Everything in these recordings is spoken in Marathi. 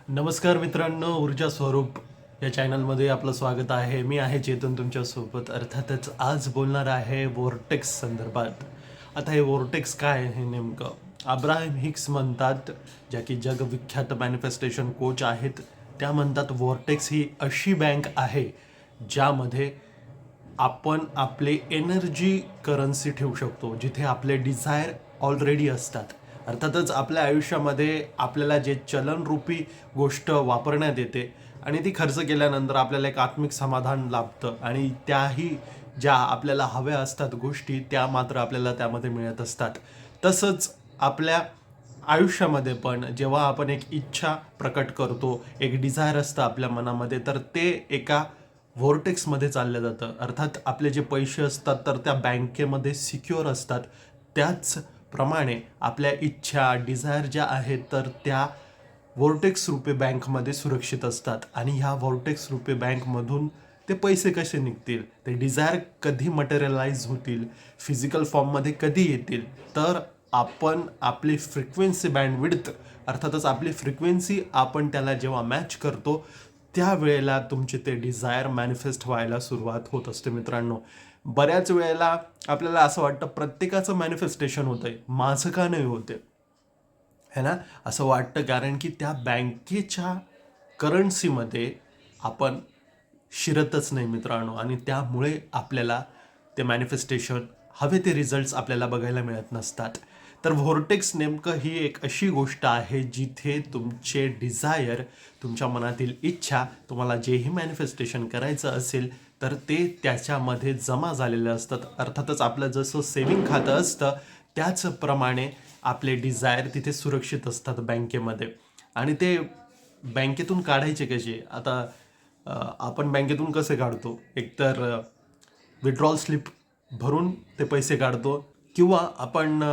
नमस्कार मित्रांनो, ऊर्जा स्वरूप या चॅनलमध्ये आपलं स्वागत आहे. मी आहे चेतन तुमच्यासोबत. अर्थातच आज बोलणार आहे वोर्टेक्स संदर्भात. आता हे वोर्टेक्स काय आहे नेमकं? अब्राहम हिक्स म्हणतात, ज्या की जगविख्यात मॅनिफेस्टेशन कोच आहेत, त्या म्हणतात वोर्टेक्स ही अशी बँक आहे ज्यामध्ये आपण आपले एनर्जी करन्सी ठेवू शकतो, जिथे आपले डिझायर ऑलरेडी असतात. अर्थातच आपल्या आयुष्यामध्ये आपल्याला जे चलनरूपी गोष्ट वापरण्यात येते आणि ती खर्च केल्यानंतर आपल्याला एक आत्मिक समाधान लाभतं आणि त्याही ज्या आपल्याला हव्या असतात गोष्टी त्या मात्र आपल्याला त्यामध्ये मिळत असतात. तसंच आपल्या आयुष्यामध्ये पण जेव्हा आपण एक इच्छा प्रकट करतो, एक डिझायर असतं आपल्या मनामध्ये, तर ते एका व्होर्टेक्समध्ये चाललं जातं. अर्थात आपले जे पैसे असतात तर त्या बँकेमध्ये सिक्युअर असतात. त्याचप्रमाणे आपल्या इच्छा, डिझायर ज्या आहेत तर त्या व्होर्टेक्स रुपे बँकमध्ये सुरक्षित असतात. आणि ह्या व्होर्टेक्स रुपे बँकमधून ते पैसे कसे निघतील, ते डिझायर कधी मटेरियलाइज होतील, फिजिकल फॉर्ममध्ये कधी येतील, तर आपण आपली फ्रिक्वेन्सी बँडविड्थ, अर्थातच आपली फ्रिक्वेन्सी आपण त्याला जेव्हा मॅच करतो त्यावेळेला तुमचे ते डिझायर मॅनिफेस्ट व्हायला सुरुवात होत असते. मित्रांनो, बऱ्याच वेळेला आपल्याला असं वाटतं प्रत्येकाचं मॅनिफेस्टेशन होतंय, माझं का नाही होते, है ना? असं वाटतं कारण की त्या बँकेच्या करन्सीमध्ये आपण शिरतच नाही मित्रांनो, आणि त्यामुळे आपल्याला ते मॅनिफेस्टेशन हवे ते रिझल्ट्स आपल्याला बघायला मिळत नसतात. तर व्होर्टेक्स नेमकं ही एक अशी गोष्ट आहे जिथे तुमचे डिझायर, तुमच्या मनातील इच्छा, तुम्हाला जेही मॅनिफेस्टेशन करायचं असेल तर ते त्याच्यामध्ये जमा झालेलं असतात. अर्थातच आपलं जसं सेविंग खातं असतं त्याचप्रमाणे आपले डिझायर तिथे सुरक्षित असतात बँकेमध्ये. आणि ते बँकेतून काढायचे कसे? आता आपण बँकेतून कसे काढतो? एकतर विड्रॉल स्लिप भरून ते पैसे काढतो, किंवा आपण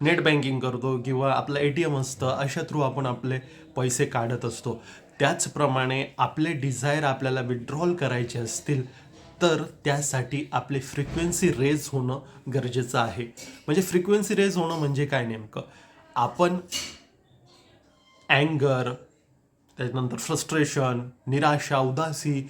नेट बँकिंग करतो, किंवा आपलं ATM असतं, अशा थ्रू आपण आपले पैसे काढत असतो. त्याचप्रमाणे आपले डिझायर आपल्याला विड्रॉल करायचे असतील तर त्यासाठी आपली फ्रिक्वेन्सी रेज होणं गरजेचं आहे. म्हणजे फ्रिक्वेन्सी रेज होणं म्हणजे काय नेमकं? आपण अँगर, त्याच्यानंतर फ्रस्ट्रेशन, निराशा, उदासी,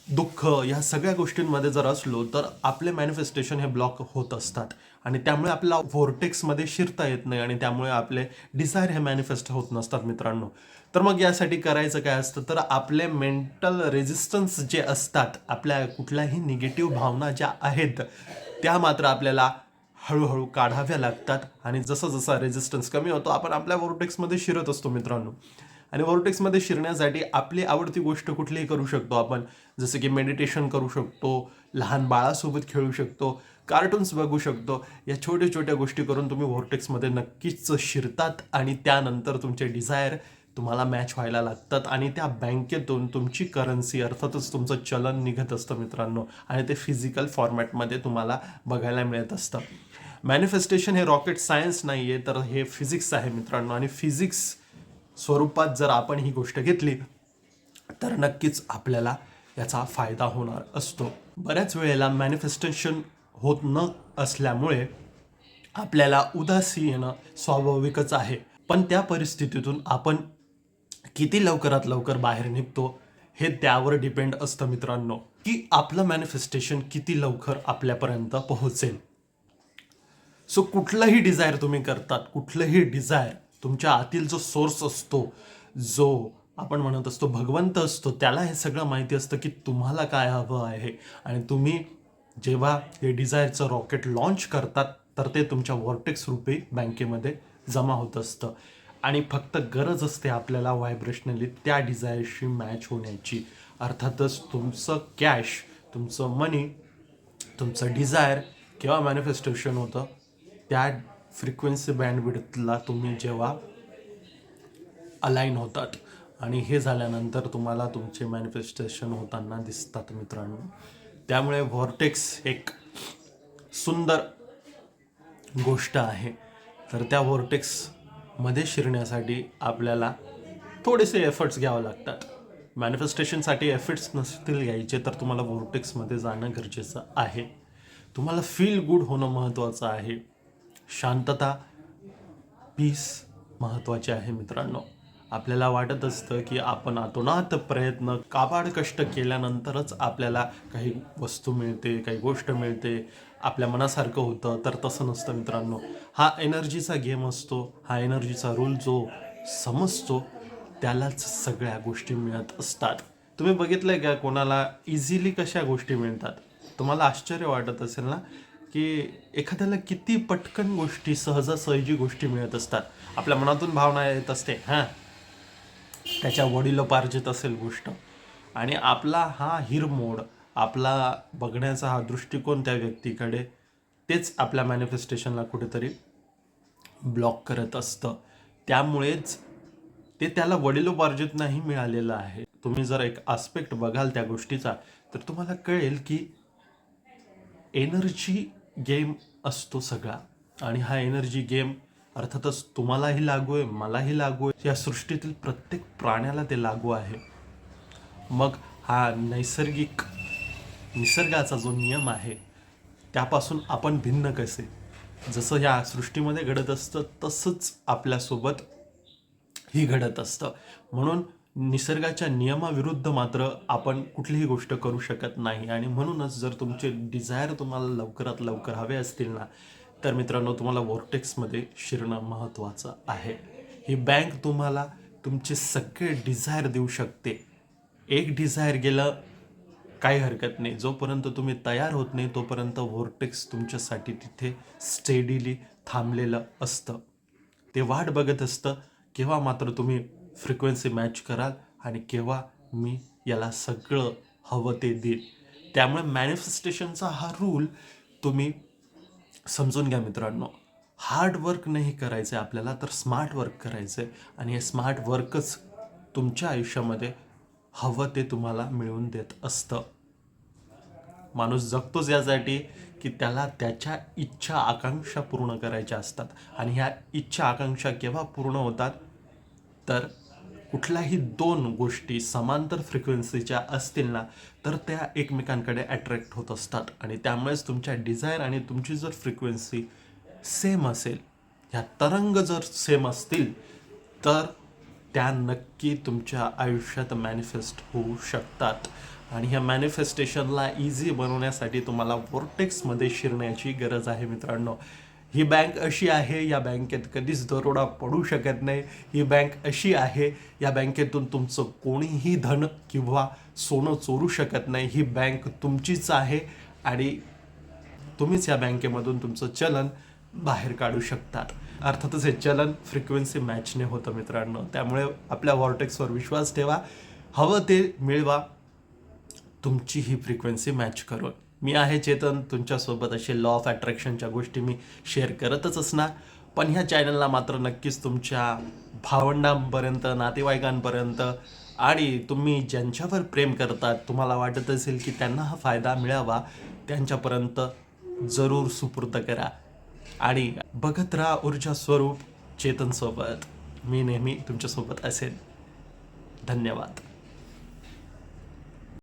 दुःख, या सगळ्या गोष्टींमध्ये जर असलो तर आपले मॅनिफेस्टेशन हे ब्लॉक होत असतात आणि त्यामुळे आपल्याला व्होर्टेक्समध्ये शिरता येत नाही आणि त्यामुळे आपले डिझायर हे मॅनिफेस्ट होत नसतात मित्रांनो. तर मग यासाठी करायचं काय असतं? तर आपले मेंटल रेजिस्टन्स जे असतात, आपल्या कुठल्याही निगेटिव्ह भावना ज्या आहेत त्या मात्र आपल्याला हळूहळू काढाव्या लागतात. आणि जसं जसा रेजिस्टन्स कमी होतो आपण आपल्या व्होर्टेक्समध्ये शिरत असतो मित्रांनो. आणि व्होर्टेक्समध्ये शिरण्यासाठी आपली आवडती गोष्ट कुठलीही करू शकतो आपण. जसं की मेडिटेशन करू शकतो, लहान बाळासोबत खेळू शकतो, कार्टून्स बघू शकतो. या छोट्या छोट्या गोष्टी करून तुम्ही व्होर्टेक्समध्ये नक्कीच शिरतात आणि त्यानंतर तुमचे डिझायर तुम्हाला मॅच व्हायला लागतात आणि त्या बँकेतून तुमची करन्सी, अर्थातच तुमचं चलन निघत असतं मित्रांनो, आणि ते फिजिकल फॉर्मॅटमध्ये तुम्हाला बघायला मिळत असतं. मॅनिफेस्टेशन हे रॉकेट सायन्स नाही आहे, तर हे फिजिक्स आहे मित्रांनो. आणि फिजिक्स स्वरूपात जर आपण ही गोष्ट घेतली तर नक्कीच आपल्याला याचा फायदा होणार असतो. बऱ्याच वेळेला मॅनिफेस्टेशन होत न असल्यामुळे आपल्याला उदासी येणं स्वाभाविकच आहे. पण त्या परिस्थितीतून आपण किती लवकरात लवकर बाहेर निघतो हे त्यावर डिपेंड असतं मित्रांनो, की आपलं मॅनिफेस्टेशन किती लवकर आपल्यापर्यंत पोहोचेल. सो कुठलंही डिझायर तुम्ही करतात, कुठलंही डिझायर तुमच्या आतील जो सोर्स असतो, जो आपण म्हणत असतो भगवंत असतो, त्याला हे सगळं माहिती असतं की तुम्हाला काय हवं आहे. आणि तुम्ही जेव्हा हे डिझायरचं रॉकेट लॉन्च करतात तर ते तुमच्या व्हॉर्टेक्स रूपी बँकेमध्ये जमा होत असतं. आणि फक्त गरज असते आपल्याला व्हायब्रेशनली त्या डिझायरशी मॅच होण्याची. अर्थातच तुमचं कॅश, तुमचं मनी, तुमचं डिझायर केव्हा मॅनिफेस्टेशन होतं? त्या फ्रिक्वेन्सी बँडविड्थला तुम्ही जेव्हा अलाइन होतात, आणि हे झाल्यानंतर तुम्हाला तुमचे मॅनिफेस्टेशन होताना दिसतात मित्रांनो. त्यामुळे व्हॉर्टेक्स एक सुंदर गोष्ट आहे. तर त्या व्हॉर्टेक्समध्ये शिरण्यासाठी आपल्याला थोडेसे एफर्ट्स घ्यावे लागतात. मॅनिफेस्टेशनसाठी एफर्ट्स नसतील घ्यायचे तर तुम्हाला व्हॉर्टेक्समध्ये जाणं गरजेचं आहे. तुम्हाला फील गुड होणं महत्त्वाचं आहे. शांतता, पीस, महत्त्वाचे आहे मित्रांनो. आपल्याला वाटत असतं की आपण अतोनात प्रयत्न काबाड कष्ट केल्यानंतरच आपल्याला काही वस्तू मिळते, काही गोष्ट मिळते, आपल्या मनासारखं होतं. तर तसं नसतं मित्रांनो. हा एनर्जीचा गेम असतो. हा एनर्जीचा रूल जो समजतो त्यालाच सगळ्या गोष्टी मिळत असतात. तुम्ही बघितलंय का कोणाला इझिली कशा गोष्टी मिळतात? तुम्हाला आश्चर्य वाटत असेल ना, की एखाद्याला किती पटकन गोष्टी, सहजासहजी गोष्टी मिळत असतात. आपल्या मनातून भावना येत असते, हां, त्याच्या वडिलोपार्जित असेल गोष्ट, आणि आपला हा हिरमोड, आपला बघण्याचा हा दृष्टिकोन त्या व्यक्तीकडे, तेच आपल्या मॅनिफेस्टेशनला कुठेतरी ब्लॉक करत असतं. त्यामुळेच ते त्याला वडिलोपार्जित नाही मिळालेलं आहे. तुम्ही जर एक आस्पेक्ट बघाल त्या गोष्टीचा, तर तुम्हाला कळेल की एनर्जी गेम असतो सगळा. आणि हा एनर्जी गेम अर्थातच तुम्हालाही लागू आहे, मलाही लागू आहे, या सृष्टीतील प्रत्येक प्राण्याला ते लागू आहे. मग हा निसर्गाचा जो नियम आहे त्यापासून आपण भिन्न कसे? जसं ह्या सृष्टीमध्ये घडत असतं तसंच आपल्यासोबत ही घडत असतं. म्हणून निसर्गाच्या नियमाविरुद्ध मात्र आपण कुठलीही गोष्ट करू शकत नाही. आणि म्हणूनच जर तुमचे डिझायर तुम्हाला लवकरात लवकर हवे असतील ना, तर मित्रांनो तुम्हाला वॉर्टेक्समध्ये शिरणं महत्त्वाचं आहे. ही बँक तुम्हाला तुमचे सगळे डिझायर देऊ शकते. एक डिझायर गेलं काही हरकत नाही. जोपर्यंत तुम्ही तयार होत नाही तोपर्यंत वॉर्टेक्स तुमच्यासाठी तिथे स्टेडीली थांबलेलं असतं. ते वाट बघत असतं केव्हा मात्र तुम्ही फ्रिक्वेन्सी मॅच कराल आणि केव्हा मी याला सगळं हवं ते देईल. त्यामुळे मॅनिफेस्टेशनचा हा रूल तुम्ही समजून घ्या मित्रांनो. हार्ड वर्क नाही करायचं आहे आपल्याला, तर स्मार्ट वर्क करायचं आहे. आणि हे स्मार्ट वर्कच तुमच्या आयुष्यामध्ये हवं ते तुम्हाला मिळवून देत असतं. माणूस जगतोच यासाठी की त्याला त्याच्या इच्छा आकांक्षा पूर्ण करायच्या असतात. आणि ह्या इच्छा आकांक्षा केव्हा पूर्ण होतात? तर कुठल्याही दोन गोष्टी समांतर फ्रिक्वेन्सीच्या असतील ना, तर त्या एकमेकांकडे अट्रॅक्ट होत असतात. आणि त्यामुळेच तुमच्या डिझायर आणि तुमची जर फ्रिक्वेन्सी सेम असेल, ह्या तरंग जर सेम असतील, तर त्या नक्की तुमच्या आयुष्यात मॅनिफेस्ट होऊ शकतात. आणि ह्या मॅनिफेस्टेशनला इझी बनवण्यासाठी तुम्हाला वॉर्टेक्समध्ये शिरण्याची गरज आहे मित्रांनो. ही बँक अशी आहे, या बँकेत कधीच दरोडा पडू शकत नाही. ही बँक अशी आहे, या बँकेतून तुमचं कोणीही धन किंवा सोनं चोरू शकत नाही. ही बँक तुमचीच आहे आणि तुम्हीच या बँकेमधून तुमचं चलन बाहेर काढू शकतात. अर्थातच हे चलन फ्रिक्वेन्सी मॅचने होतं मित्रांनो. त्यामुळे आपल्या वॉर्टेक्सवर विश्वास ठेवा, हवं ते मिळवा तुमची ही फ्रिक्वेन्सी मॅच करून. मी आहे चेतन, तुमच्यासोबत असे लॉ ऑफ अट्रॅक्शनच्या गोष्टी मी शेअर करतच असणार. पण ह्या चॅनलला मात्र नक्कीच तुमच्या भावंडांपर्यंत, नातेवाईकांपर्यंत आणि तुम्ही ज्यांच्यावर प्रेम करतात, तुम्हाला वाटत असेल की त्यांना हा फायदा मिळावा, त्यांच्यापर्यंत जरूर सुपूर्द करा. आणि बघत राहा ऊर्जा स्वरूप चेतनसोबत. मी नेहमी तुमच्यासोबत असेन. धन्यवाद.